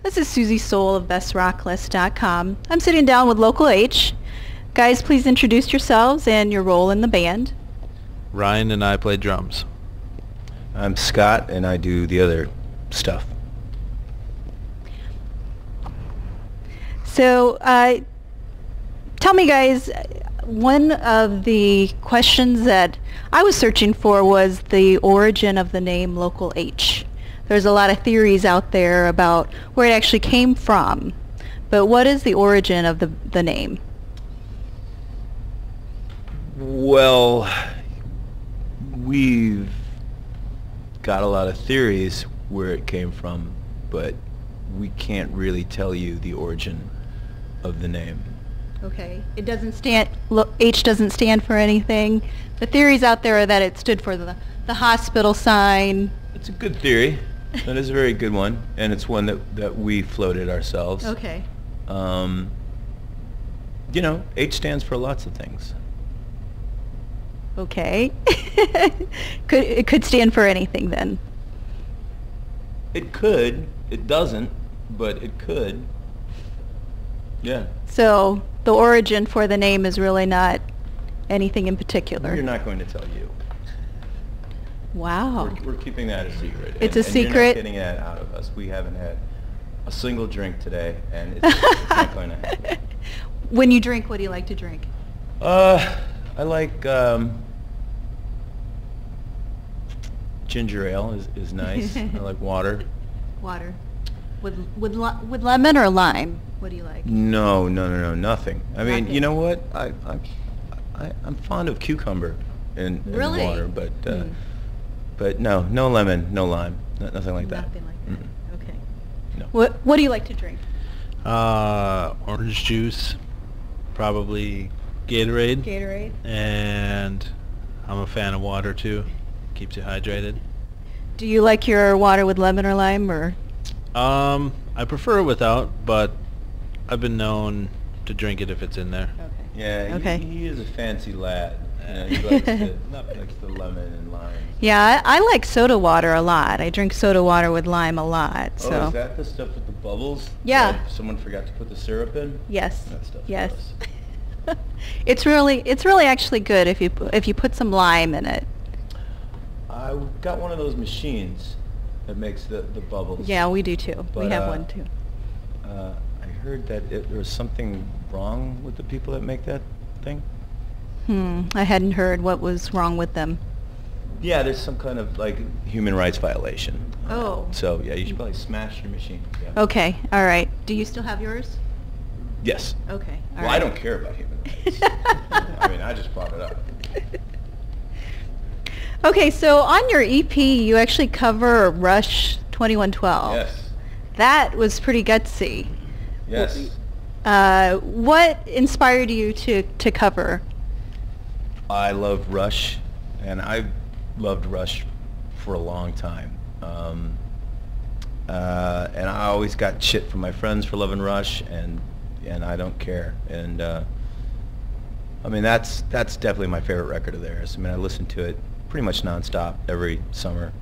This is Suzie Soule of BestRockList.com. I'm sitting down with Local H. Guys, please introduce yourselves and your role in the band. Ryan and I play drums. I'm Scott, and I do the other stuff. So, tell me, guys, one of the questions that I was searching for was the origin of the name Local H. There's a lot of theories out there about where it actually came from, but what is the origin of the name? Well, we've got a lot of theories where it came from, but we can't really tell you the origin of the name. Okay. It doesn't stand, H doesn't stand for anything. The theories out there are that it stood for the hospital sign. It's a good theory. That is a very good one, and it's one that we floated ourselves. Okay. You know, H stands for lots of things. Okay. It could stand for anything then. It could. It doesn't, but it could. Yeah. So the origin for the name is really not anything in particular. We're not going to tell you. Wow. We're keeping that a secret. It's a and secret? You're not getting that out of us. We haven't had a single drink today, and it's not going to happen. When you drink, what do you like to drink? I like ginger ale is nice. I like water. Water. With lemon or lime? What do you like? No, nothing. I mean, Nothing. you know what? I'm fond of cucumber in Really? water, but no lemon, no lime, nothing like that. Nothing like that. Okay. No. What do you like to drink? Orange juice, probably Gatorade. Gatorade. And I'm a fan of water too. Keeps you hydrated. Do you like your water with lemon or lime or? I prefer it without, but I've been known to drink it if it's in there. Okay. Yeah, Okay. he is a fancy lad. You know, he likes the lemon and lime. Yeah, I like soda water a lot. I drink soda water with lime a lot. So. Oh, is that the stuff with the bubbles? Yeah. That someone forgot to put the syrup in? Yes. That stuff's Yes. gross. It's really actually good if you put some lime in it. I got one of those machines that makes the bubbles. Yeah, we do too. We But, have one too. I heard that there was something wrong with the people that make that thing. I hadn't heard what was wrong with them. Yeah, there's some kind of like human rights violation. Oh. So yeah, you should probably smash your machine. Yeah. Okay, all right. Do you still have yours? Yes. Okay, all Well, right. I don't care about human rights. I mean, I just brought it up. Okay, so on your EP, you actually cover Rush 2112. Yes. That was pretty gutsy. Yes. What inspired you to cover? I love Rush, and I've loved Rush for a long time. And I always got shit from my friends for loving Rush, and I don't care. And I mean, that's definitely my favorite record of theirs. I mean, I listen to it pretty much nonstop every summer.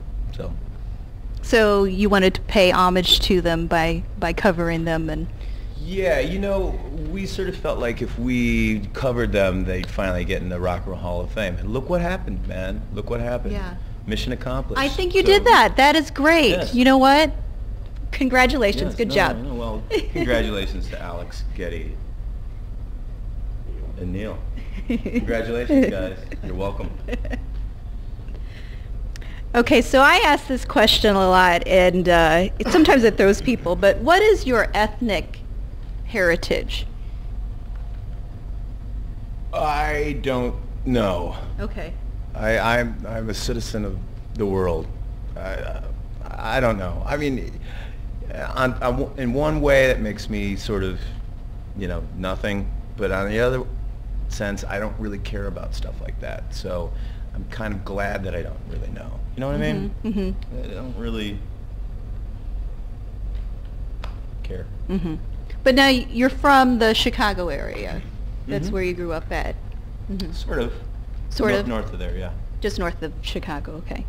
So you wanted to pay homage to them by covering them and. Yeah, you know, we sort of felt like if we covered them, they'd finally get in the Rock and Roll Hall of Fame. And look what happened, man. Look what happened. Yeah. Mission accomplished. I think you did that. That is great. Yes. You know what? Congratulations. Yes, Good job. No, well, congratulations to Alex, Getty, and Neil. Congratulations, guys. You're welcome. Okay, so I ask this question a lot, and sometimes it throws people, but what is your ethnic heritage? I don't know. Okay. I'm a citizen of the world. I don't know. I mean, in one way that makes me sort of, you know, nothing. But on the other sense, I don't really care about stuff like that. So I'm kind of glad that I don't really know. You know what I mean? Mm-hmm. I don't really care. Mm-hmm. But now you're from the Chicago area. That's Mhm. where you grew up at. Mm-hmm. Sort of. Sort of? North of there, yeah. Just north of Chicago, okay.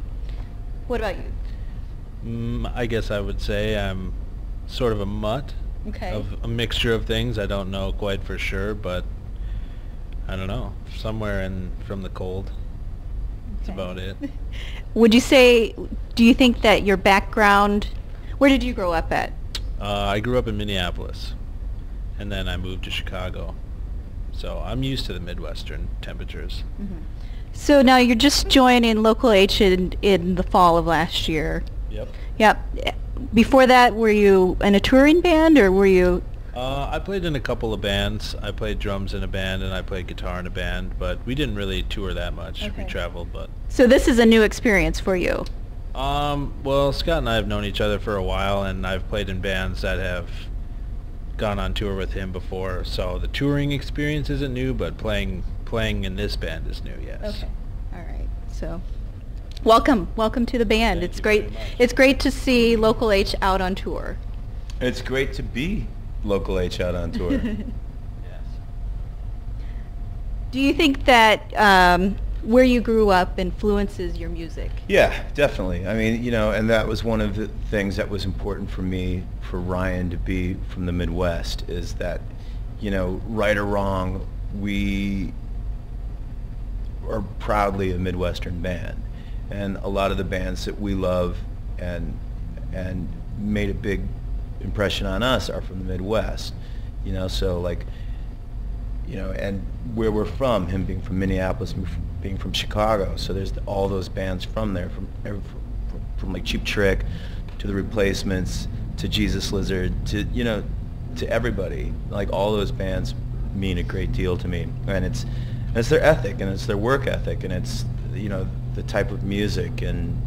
What about you? I guess I would say I'm sort of a mutt Okay. of a mixture of things. I don't know quite for sure, but I don't know. Somewhere in from the cold. That's Okay. about it. Would you say, do you think that your background, where did you grow up at? I grew up in Minneapolis, and then I moved to Chicago. So I'm used to the Midwestern temperatures. So now you're just joining Local H in the fall of last year. Yep. Yep. Before that, were you in a touring band, or were you? I played in a couple of bands. I played drums in a band, and I played guitar in a band, but we didn't really tour that much. Okay. We traveled, but... So this is a new experience for you. Well, Scott and I have known each other for a while, and I've played in bands that have gone on tour with him before, so the touring experience isn't new, but playing in this band is new, yes. Okay. All right. So, welcome to the band. Thank It's you great. very much. It's great to see Local H out on tour. It's great to be Local H out on tour. Yes. Do you think that where you grew up influences your music? Yeah, definitely. I mean, and that was one of the things that was important for me, for Ryan to be from the Midwest, is that, right or wrong, we are proudly a Midwestern band. And a lot of the bands that we love and made a big impression on us are from the Midwest. So like, and where we're from, him being from Minneapolis, me being from Chicago, so there's all those bands from there, from like Cheap Trick to the Replacements to Jesus Lizard to to everybody. Like all those bands mean a great deal to me, and it's their ethic and it's their work ethic and it's the type of music and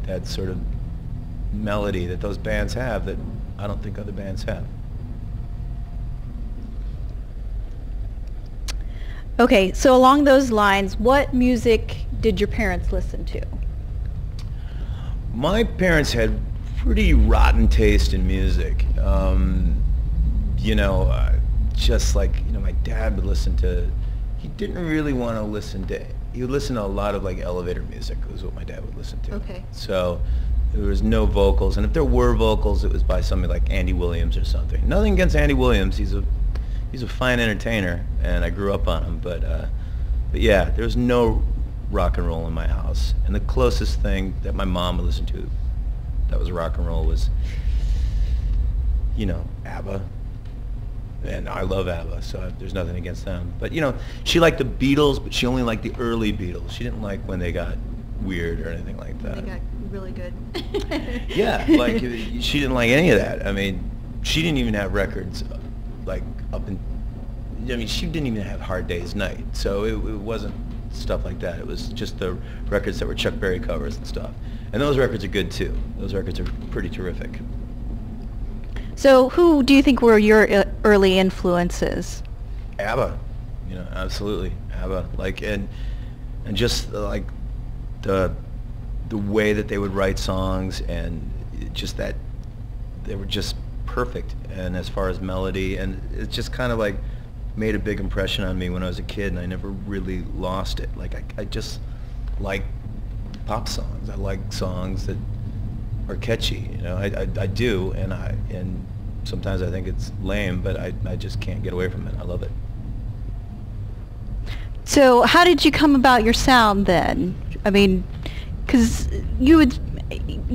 that sort of melody that those bands have that I don't think other bands have. Okay, so along those lines, what music did your parents listen to? My parents had pretty rotten taste in music. Just like, my dad would listen to, he didn't really want to listen to, he would listen to a lot of like elevator music was what my dad would listen to. Okay. So there was no vocals, and if there were vocals, it was by somebody like Andy Williams or something. Nothing against Andy Williams, he's a fine entertainer, and I grew up on him, but yeah, there was no rock and roll in my house. And the closest thing that my mom would listen to that was rock and roll was, ABBA. And I love ABBA, so there's nothing against them. But, she liked the Beatles, but she only liked the early Beatles. She didn't like when they got weird or anything like that. They got really good. Yeah, like, she didn't like any of that. I mean, she didn't even have records, like, she didn't even have Hard Day's Night. So it wasn't stuff like that. It was just the records that were Chuck Berry covers and stuff. And those records are good, too. Those records are pretty terrific. So who do you think were your early influences? ABBA, absolutely ABBA. Like and just like the way that they would write songs and just that they were just perfect. And as far as melody, and it just kind of like made a big impression on me when I was a kid, and I never really lost it. Like I just like pop songs. I like songs that are catchy. I do, and sometimes I think it's lame, but I just can't get away from it. I love it. So how did you come about your sound then? I mean, because you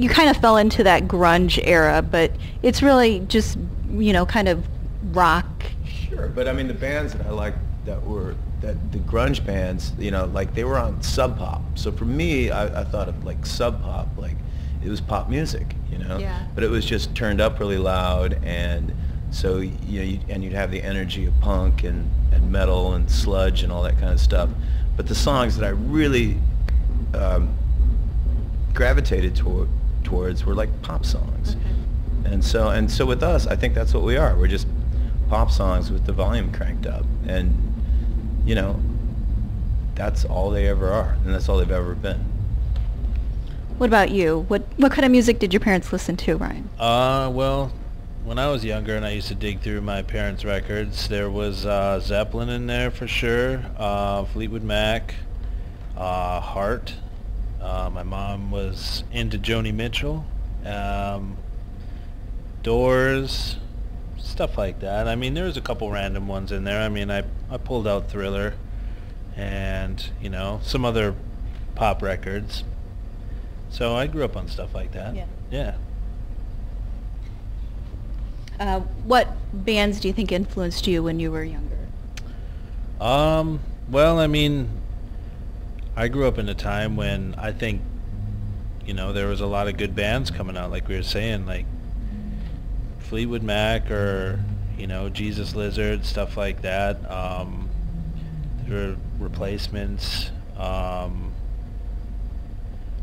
kind of fell into that grunge era, but it's really just kind of rock. Sure, but I mean the bands that I liked that the grunge bands, like they were on Sub Pop. So for me, I thought of like Sub Pop, like it was pop music, Yeah. But it was just turned up really loud, and so you'd have the energy of punk and metal and sludge and all that kind of stuff. But the songs that I really gravitated towards were like pop songs. Okay. And so with us, I think that's what we are. We're just pop songs with the volume cranked up, and that's all they ever are, and that's all they've ever been. What about you? What kind of music did your parents listen to, Ryan? Well, when I was younger and I used to dig through my parents' records, there was Zeppelin in there for sure, Fleetwood Mac, Heart. My mom was into Joni Mitchell. Doors, stuff like that. I mean, there was a couple random ones in there. I mean, I pulled out Thriller and, you know, some other pop records. So I grew up on stuff like that. Yeah. Yeah. What bands do you think influenced you when you were younger? Well, I mean, I grew up in a time when I think, you know, there was a lot of good bands coming out, like we were saying, like Fleetwood Mac or, you know, Jesus Lizard, stuff like that. There were Replacements. I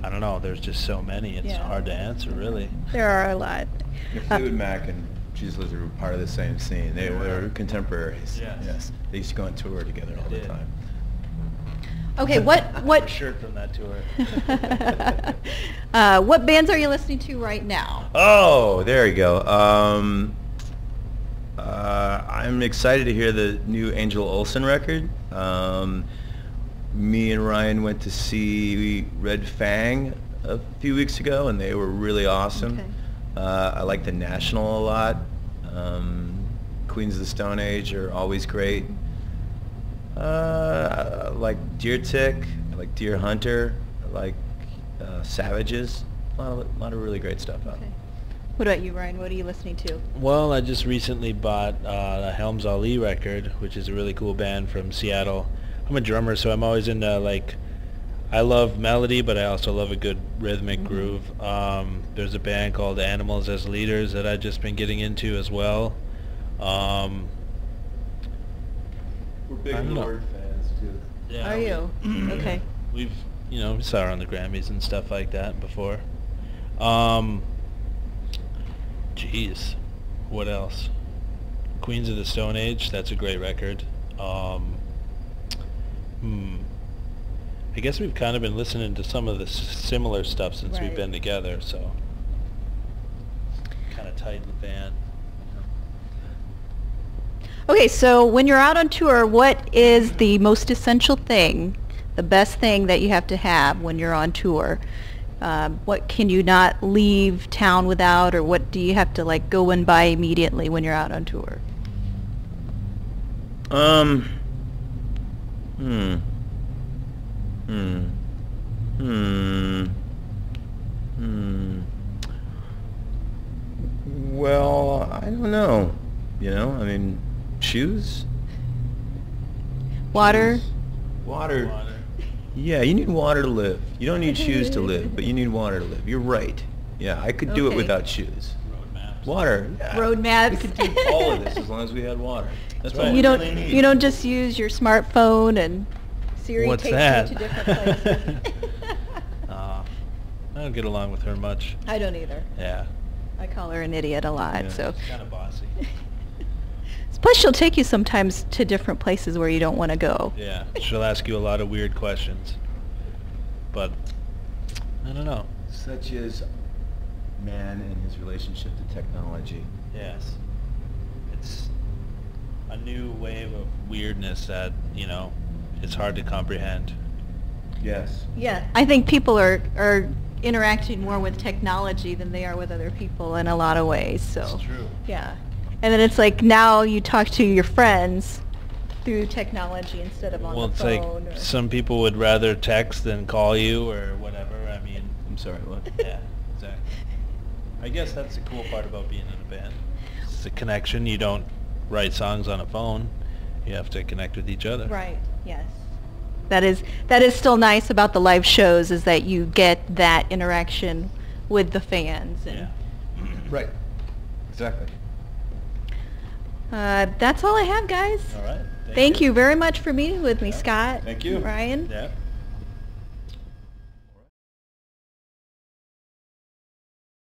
don't know. There's just so many. It's hard to answer, really. There are a lot. Yeah, Fleetwood Mac and Jesus Lizard were part of the same scene. They were contemporaries. Yes. They used to go on tour together all the time. Okay, what Shirt from that tour. what bands are you listening to right now? Oh, there you go. I'm excited to hear the new Angel Olsen record. Me and Ryan went to see Red Fang a few weeks ago, and they were really awesome. Okay. I like the National a lot. Queens of the Stone Age are always great. I like Deer Tick. I like Deer Hunter. I like Savages. A lot of really great stuff out. Okay. What about you, Ryan? What are you listening to? Well, I just recently bought the Helms Ali record, which is a really cool band from Seattle. I'm a drummer, so I'm always into, like, I love melody, but I also love a good rhythmic groove. There's a band called Animals as Leaders that I've just been getting into as well. We're big Lord fans too. Yeah, Are you? Okay. We've, you know, we saw her on the Grammys and stuff like that before. Jeez, what else? Queens of the Stone Age, that's a great record. I guess we've kind of been listening to some of the similar stuff since we've been together, so kind of tight in the band. Okay, so when you're out on tour, what is the most essential thing, the best thing that you have to have when you're on tour? What can you not leave town without, or what do you have to, like, go and buy immediately when you're out on tour? Well, I don't know. You know, I mean, shoes? Water? Water. Yeah, you need water to live. You don't need shoes to live, but you need water to live. You're right. Yeah, I could do it without shoes. Road maps. Water. Yeah. Road maps. We could do all of this as long as we had water. That's all right. we You really need. don't just use your smartphone and Siri What's takes that? you to different places. I don't get along with her much. I don't either. Yeah. I call her an idiot a lot, Yeah. so. Kind of bossy. Plus, she'll take you sometimes to different places where you don't want to go. Yeah. She'll ask you a lot of weird questions. But I don't know. Such is man and his relationship to technology. Yes. It's a new wave of weirdness that, you know, it's hard to comprehend. Yes. Yeah. I think people are interacting more with technology than they are with other people in a lot of ways. So. It's true. Yeah. And then it's like now you talk to your friends through technology instead of on Well, the it's phone. like some people would rather text than call you or whatever. I mean, I'm sorry, what? yeah, exactly. I guess that's the cool part about being in a band. It's a connection. You don't write songs on a phone. You have to connect with each other. Right. Yes. That is still nice about the live shows, is that you get that interaction with the fans. And Yeah. Right. Exactly. that's all I have, guys. All right. Thank you very much for meeting with me, Yeah. Scott. Thank you. Ryan. Yeah.